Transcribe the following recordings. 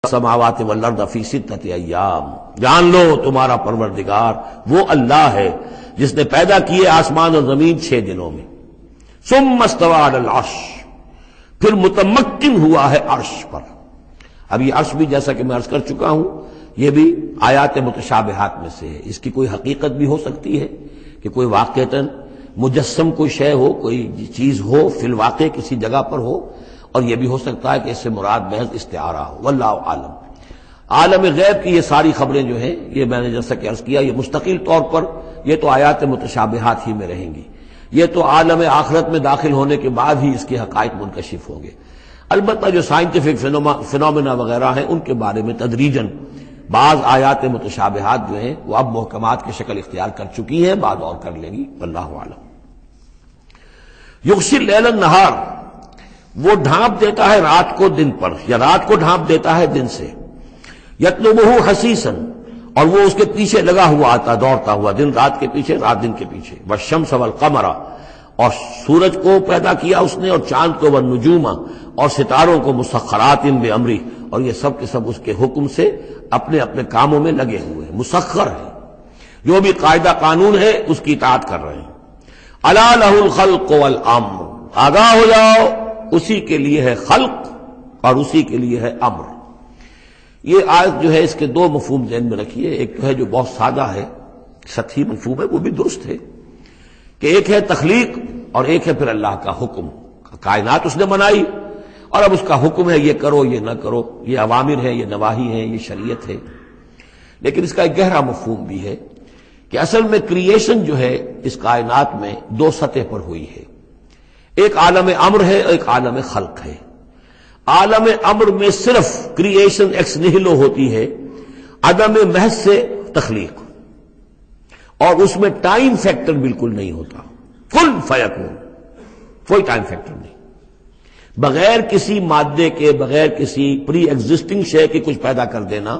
السماوات والارض فی ستۃ ایام، جان لو تمہارا پروردگار وہ اللہ ہے جس نے پیدا کیے آسمان اور زمین 6 دنوں میں۔ ثم استوى علی العرش، پھر متمکن ہوا ہے عرش پر۔ اب یہ عرش بھی جیسا کہ میں عرض کر چکا ہوں یہ بھی آیات متشابہات میں سے ہے۔ اس کی کوئی حقیقت بھی ہو سکتی ہے کہ کوئی واقعتاً مجسم کوئی شے ہو، کوئی چیز ہو فی الواقع کسی جگہ پر ہو، اور یہ بھی ہو سکتا ہے کہ اس سے مراد محض استعارہ ہو، واللہ عالم۔ عالم غیب کی یہ ساری خبریں جو ہیں، یہ میں نے جیسا کہ عرض کیا یہ مستقل طور پر یہ تو آیات متشابہات ہی میں رہیں گی، یہ تو عالم آخرت میں داخل ہونے کے بعد ہی اس کے حقائق منکشف ہوں گے۔ البتہ جو سائنٹیفک فینومینا وغیرہ ہیں ان کے بارے میں تدریجاً بعض آیات متشابہات جو ہیں وہ اب محکمات کی شکل اختیار کر چکی ہیں، بعد اور کر لیں گی، واللہ عالم۔ یغشی اللیل النہار، وہ ڈھانپ دیتا ہے رات کو دن پر، یا رات کو ڈھانپ دیتا ہے دن سے۔ یطلبہ حثیثا، اور وہ اس کے پیچھے لگا ہوا آتا دوڑتا ہوا، دن رات کے پیچھے رات دن کے پیچھے۔ والشمس والقمر، اور سورج کو پیدا کیا اس نے اور چاند کو، والنجوم، اور ستاروں کو، مسخرات بامرہ، اور یہ سب کے سب اس کے حکم سے اپنے اپنے کاموں میں لگے ہوئے ہیں، مسخر ہیں، جو بھی قاعدہ قانون ہے اس کی اطاعت کر رہے ہیں۔ الا لہ الخلق والامر، آگاہ ہو جاؤ اسی کے لیے ہے خلق اور اسی کے لیے ہے امر۔ یہ آیت جو ہے اس کے 2 مفہوم ذہن میں رکھیے، ایک تو ہے جو بہت سادہ ہے، سطحی مفہوم ہے، وہ بھی درست ہے کہ ایک ہے تخلیق اور ایک ہے پھر اللہ کا حکم۔ کائنات اس نے بنائی اور اب اس کا حکم ہے یہ کرو یہ نہ کرو، یہ اوامر ہے یہ نواہی ہے یہ شریعت ہے۔ لیکن اس کا ایک گہرا مفہوم بھی ہے کہ اصل میں کریشن جو ہے اس کائنات میں 2 سطح پر ہوئی ہے، ایک عالم امر ہے ایک عالم خلق ہے۔ عالم امر میں صرف کریشن ایکس نہیلو ہوتی ہے، عدم محض سے تخلیق، اور اس میں ٹائم فیکٹر بالکل نہیں ہوتا، کن فیکون، کوئی ٹائم فیکٹر نہیں، بغیر کسی مادے کے، بغیر کسی پری ایگزسٹنگ شے کے کچھ پیدا کر دینا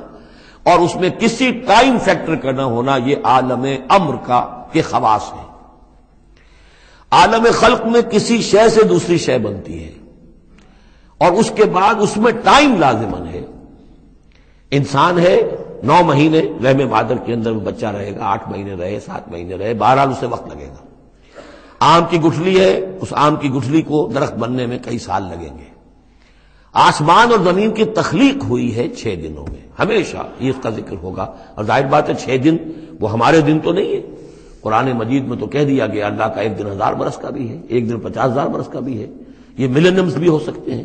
اور اس میں کسی ٹائم فیکٹر کا نہ ہونا، یہ عالم امر کا کے خواص ہے۔ عالم خلق میں کسی شے سے دوسری شے بنتی ہے اور اس کے بعد اس میں ٹائم لازمن ہے۔ انسان ہے 9 مہینے رحم مادر کے اندر وہ بچہ رہے گا، 8 مہینے رہے 7 مہینے رہے، بہرحال اسے وقت لگے گا۔ آم کی گٹھلی ہے، اس آم کی گٹھلی کو درخت بننے میں کئی سال لگیں گے۔ آسمان اور زمین کی تخلیق ہوئی ہے 6 دنوں میں، ہمیشہ یہ اس کا ذکر ہوگا، اور ظاہر بات ہے 6 دن وہ ہمارے دن تو نہیں ہے، قرآن مجید میں تو کہہ دیا گیا اللہ کا ایک دن 1000 برس کا بھی ہے، ایک دن 50,000 برس کا بھی ہے، یہ ملینمز بھی ہو سکتے ہیں۔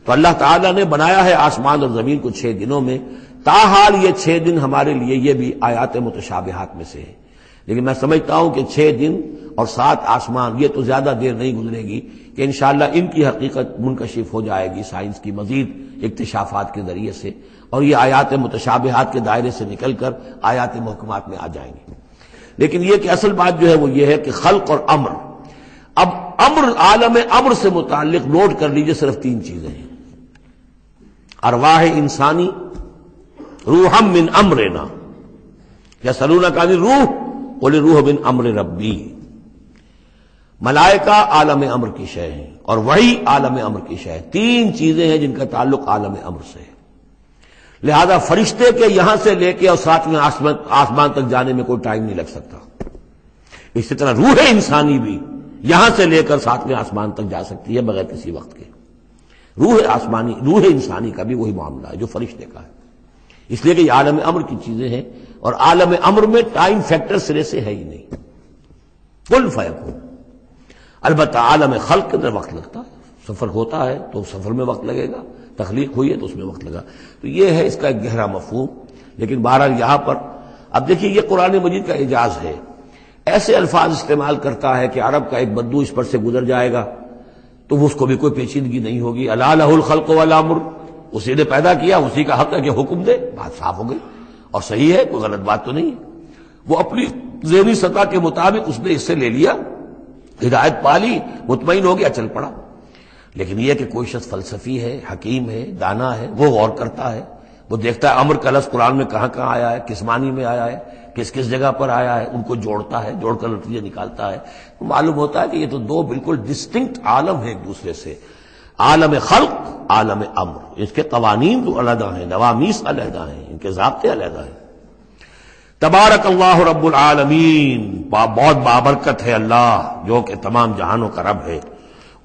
تو اللہ تعالیٰ نے بنایا ہے آسمان اور زمین کو 6 دنوں میں، تاحال یہ 6 دن ہمارے لیے یہ بھی آیات متشابہات میں سے ہے۔ لیکن میں سمجھتا ہوں کہ 6 دن اور 7 آسمان، یہ تو زیادہ دیر نہیں گزرے گی کہ انشاءاللہ ان کی حقیقت منکشف ہو جائے گی سائنس کی مزید اکتشافات کے ذریعے سے، اور یہ آیات متشابہات کے دائرے سے نکل کر آیات محکمات میں آ جائیں گی۔ لیکن یہ کہ اصل بات جو ہے وہ یہ ہے کہ خلق اور امر، اب امر، عالم امر سے متعلق نوٹ کر لیجئے صرف 3 چیزیں ہیں: ارواح انسانی، روحا من امرنا، یسألونک عن الروح قل الروح من امر ربی۔ ملائکہ عالم امر کی شے ہیں اور وحی عالم امر کی شے ہے۔ 3 چیزیں ہیں جن کا تعلق عالم امر سے ہے، لہذا فرشتے کے یہاں سے لے کے اور 7ویں آسمان تک جانے میں کوئی ٹائم نہیں لگ سکتا۔ اسی طرح روح انسانی بھی یہاں سے لے کر 7ویں آسمان تک جا سکتی ہے بغیر کسی وقت کے۔ روح انسانی کا بھی وہی معاملہ ہے جو فرشتے کا ہے، اس لیے کہ یہ عالم امر کی چیزیں ہیں، اور عالم امر میں ٹائم فیکٹر سرے سے ہے ہی نہیں، کن فیکون۔ البتہ عالم خلق کے اندر وقت لگتا ہے، سفر ہوتا ہے تو سفر میں وقت لگے گا، تخلیق ہوئی ہے تو اس میں وقت لگا، تو یہ ہے اس کا ایک گہرا مفہوم۔ لیکن بہرحال یہاں پر اب دیکھیے یہ قرآن مجید کا اعجاز ہے، ایسے الفاظ استعمال کرتا ہے کہ عرب کا ایک بدو اس پر سے گزر جائے گا تو اس کو بھی کوئی پیچیدگی نہیں ہوگی۔ الا لہ الخلق والامر، اسی نے پیدا کیا، اسی کا حق ہے کہ حکم دے، بات صاف ہو گئی اور صحیح ہے، کوئی غلط بات تو نہیں ہے۔ وہ اپنی ذہنی سطح کے مطابق اس نے اس سے لے لیا، ہدایت پا لی، مطمئن ہو گیا، چل پڑا۔ لیکن یہ کہ کوئی شخص فلسفی ہے، حکیم ہے، دانا ہے، وہ غور کرتا ہے، وہ دیکھتا ہے امر کا لفظ قرآن میں کہاں کہاں آیا ہے، کس معنی میں آیا ہے، کس کس جگہ پر آیا ہے، ان کو جوڑتا ہے، جوڑ کر نتیجے نکالتا ہے، تو معلوم ہوتا ہے کہ یہ تو 2 بالکل ڈسٹنکٹ عالم ہیں ایک دوسرے سے۔ عالم خلق، عالم امر، اس کے قوانین تو علیحدہ ہیں، نوامیس علیحدہ ہیں، ان کے ضابطے علیحدہ ہیں۔ تبارک اللہ رب العالمین، بہت بابرکت ہے اللہ جو کہ تمام جہانوں کا رب ہے۔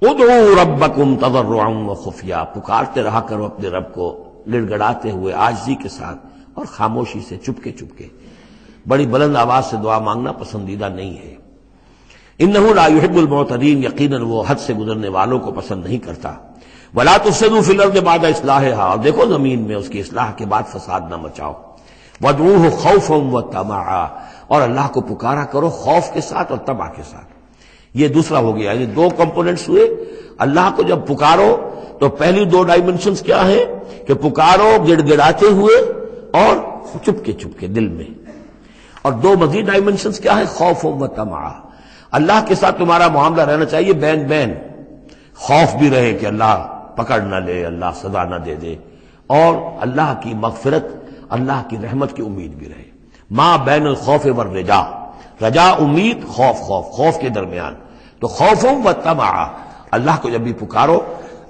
ادعوا ربکم تضرعا وخفیا، پکارتے رہا کرو اپنے رب کو گڑ گڑاتے ہوئے، عاجزی کے ساتھ اور خاموشی سے، چپکے چپکے۔ بڑی بلند آواز سے دعا مانگنا پسندیدہ نہیں ہے۔ انہ لا یحب المعتدین، یقیناً وہ حد سے گزرنے والوں کو پسند نہیں کرتا۔ ولا تفسدوا فی الارض بعد اصلاحها، اور دیکھو زمین میں اس کی اصلاح کے بعد فساد نہ مچاؤ۔ وادعوہ خوفا وطمعا، اور اللہ کو پکارا کرو خوف کے ساتھ اور طمع کے ساتھ۔ یہ دوسرا ہو گیا، یعنی دو کمپوننٹس ہوئے۔ اللہ کو جب پکارو تو پہلی دو ڈائمنشنز کیا ہیں کہ پکارو گڑ گڑاتے ہوئے اور چپکے چپکے دل میں، اور دو مزید ڈائمنشنز کیا ہیں، خوف و طمع۔ اللہ کے ساتھ تمہارا معاملہ رہنا چاہیے بین بین، خوف بھی رہے کہ اللہ پکڑ نہ لے، اللہ سزا نہ دے دے، اور اللہ کی مغفرت، اللہ کی رحمت کی امید بھی رہے۔ ما بین الخوف والرجا، رجا امید، خوف خوف، خوف کے درمیان، تو خوف و طمع۔ اللہ کو جب بھی پکارو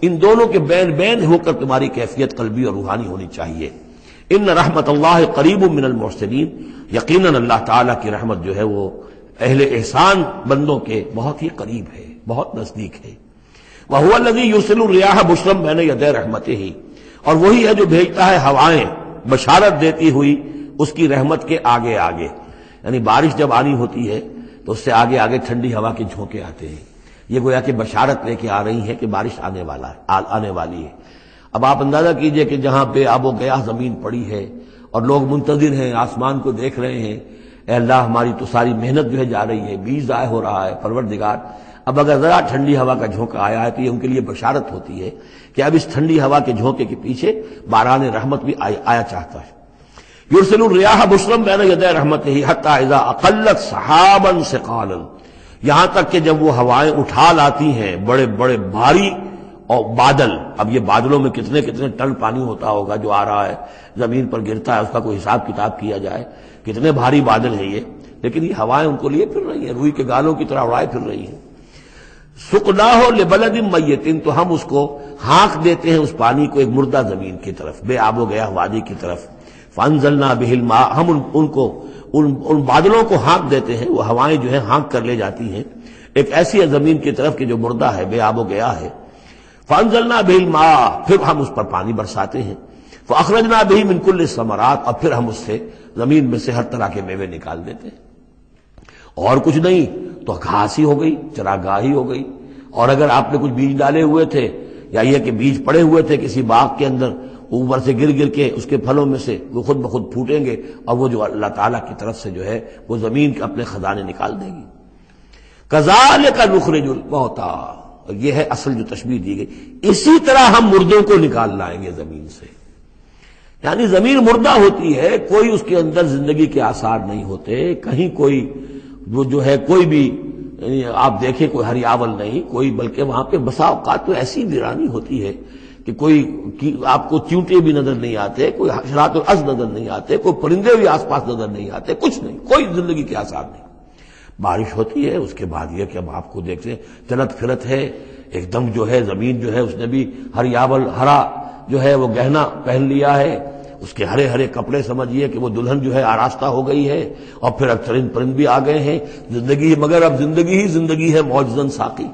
ان دونوں کے بین بین ہو کر تمہاری کیفیت قلبی اور روحانی ہونی چاہیے۔ ان رحمت اللہ قریب من المحسنین، یقیناً اللہ تعالیٰ کی رحمت جو ہے وہ اہل احسان بندوں کے بہت ہی قریب ہے، بہت نزدیک ہے۔ وَهُوَ الَّذِي يُرْسِلُ الرِّيَاحَ بُشْرًا بَيْنَ يَدَيْ رَحْمَتِهِ، اور وہی ہے جو بھیجتا ہے ہوائیں بشارت دیتی ہوئی اس کی رحمت کے آگے آگے، یعنی بارش جب آنی ہوتی ہے تو اس سے آگے آگے ٹھنڈی ہوا کے جھونکے آتے ہیں، یہ گویا کہ بشارت لے کے آ رہی ہے کہ بارش آنے والی ہے۔ اب آپ اندازہ کیجئے کہ جہاں بے آب و گیاہ زمین پڑی ہے اور لوگ منتظر ہیں، آسمان کو دیکھ رہے ہیں، اے اللہ ہماری تو ساری محنت جو ہے جا رہی ہے، بیج ضائع ہو رہا ہے، پروردگار اب اگر ذرا ٹھنڈی ہوا کا جھونکا آیا ہے تو یہ ان کے لیے بشارت ہوتی ہے کہ اب اس ٹھنڈی ہوا کے جھونکے کے پیچھے باران رحمت بھی آیا چاہتا ہے۔ یرسل الرياح بشرا بین یدی رحمتہ حتی اذا اقلت سحابا ثقالا، یہاں تک کہ جب وہ ہوائیں اٹھا لاتی ہیں بڑے بڑے بھاری اور بادل، اب یہ بادلوں میں کتنے کتنے ٹن پانی ہوتا ہوگا جو آ رہا ہے زمین پر گرتا ہے، اس کا کوئی حساب کتاب کیا جائے، کتنے بھاری بادل ہیں یہ، لیکن یہ ہوائیں ان کو لیے پھر رہی ہیں، روئی کے گالوں کی طرح اڑائے پھر رہی ہیں۔ سقناہ لبلد میت، تو ہم اس کو ہانک دیتے ہیں اس پانی کو ایک مردہ زمین کی طرف، بے آب و گیا وادی کی طرف۔ فانزلنا بہ الماء، ہم ان بادلوں کو ہانک دیتے ہیں، وہ ہوائیں جو ہے ہانک کر لے جاتی ہیں ایک ایسی زمین کی طرف کہ جو مردہ ہے، بے آب و گیا ہے۔ فانزلنا بہ الماء، پھر ہم اس پر پانی برساتے ہیں۔ فاخرجنا بہ من کل الثمرات، اور پھر ہم اس سے زمین میں سے ہر طرح کے میوے نکال دیتے ہیں۔ اور کچھ نہیں تو گھاس ہی ہو گئی، چراگاہی ہو گئی، اور اگر آپ نے کچھ بیج ڈالے ہوئے تھے یا یہ کہ بیج پڑے ہوئے تھے کسی باغ کے اندر، اوپر سے گر گر کے اس کے پھلوں میں سے وہ خود بخود پھوٹیں گے، اور وہ جو اللہ تعالیٰ کی طرف سے جو ہے وہ زمین کے اپنے خزانے نکال دے گی۔ کذالک نخرج الموتیٰ، یہ ہے اصل جو تشبیہ دی گئی، اسی طرح ہم مردوں کو نکال لائیں گے زمین سے۔ یعنی زمین مردہ ہوتی ہے، کوئی اس کے اندر زندگی کے آثار نہیں ہوتے، کہیں کوئی وہ جو ہے کوئی بھی آپ دیکھیں کوئی ہریاول نہیں کوئی، بلکہ وہاں پہ بسا اوقات تو ایسی ویرانی ہوتی ہے کہ کوئی آپ کو چیونٹے بھی نظر نہیں آتے، کوئی حشرات الارض نظر نہیں آتے، کوئی پرندے بھی آس پاس نظر نہیں آتے، کچھ نہیں، کوئی زندگی کے آثار نہیں۔ بارش ہوتی ہے، اس کے بعد یہ کہ اب آپ کو دیکھتے ہیں چلت پھرت ہے، ایک دم جو ہے زمین جو ہے اس نے بھی ہریاول ہرا جو ہے وہ گہنا پہن لیا ہے، اس کے ہرے ہرے کپڑے سمجھیے کہ وہ دلہن جو ہے آراستہ ہو گئی ہے، اور پھر اب چرند پرند بھی آ گئے ہیں، زندگی، مگر اب زندگی ہی زندگی ہے، معجزاً ساقی۔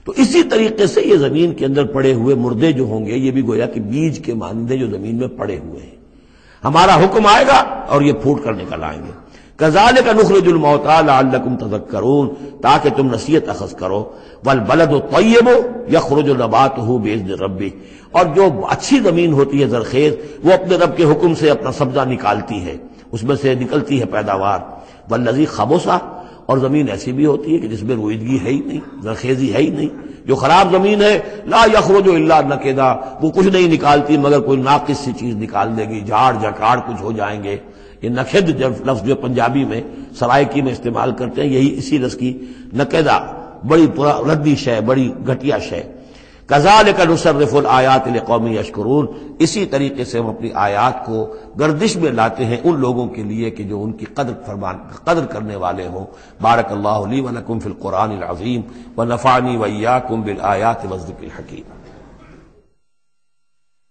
تو اسی طریقے سے یہ زمین کے اندر پڑے ہوئے مردے جو ہوں گے، یہ بھی گویا کہ بیج کے مانندے جو زمین میں پڑے ہوئے ہیں، ہمارا حکم آئے گا اور یہ پھوٹ کر نکل آئیں گے۔ کذالک نخرج الموتیٰ لعلکم تذکرون، تاکہ تم نصیحت اخذ کرو۔ والبلد الطیب یخرج نباتہ باذن ربہ، اور جو اچھی زمین ہوتی ہے زرخیز، وہ اپنے رب کے حکم سے اپنا سبزہ نکالتی ہے، اس میں سے نکلتی ہے پیداوار۔ والذی خبث، اور زمین ایسی بھی ہوتی ہے کہ جس میں روئیدگی ہے ہی نہیں، زرخیزی ہے ہی نہیں، جو خراب زمین ہے لا یخرج الا نکدا، وہ کچھ نہیں نکالتی مگر کوئی ناقص سی چیز نکال دے گی، جھاڑ جھکاڑ کچھ ہو جائیں گے۔ یہ نکد جب لفظ جو پنجابی میں سرائکی میں استعمال کرتے ہیں، یہی اسی لفظ کی نکدہ، بڑی ردی شے، بڑی گھٹیا شے۔ کذالک نصرف الآیات لقوم یشکرون، اسی طریقے سے ہم اپنی آیات کو گردش میں لاتے ہیں ان لوگوں کے لیے کہ جو ان کی قدر کرنے والے ہوں۔ بارک اللہ لی ولکم فی القرآن العظیم ونفعنی وإیاکم بالآیات والذکر الحکیم۔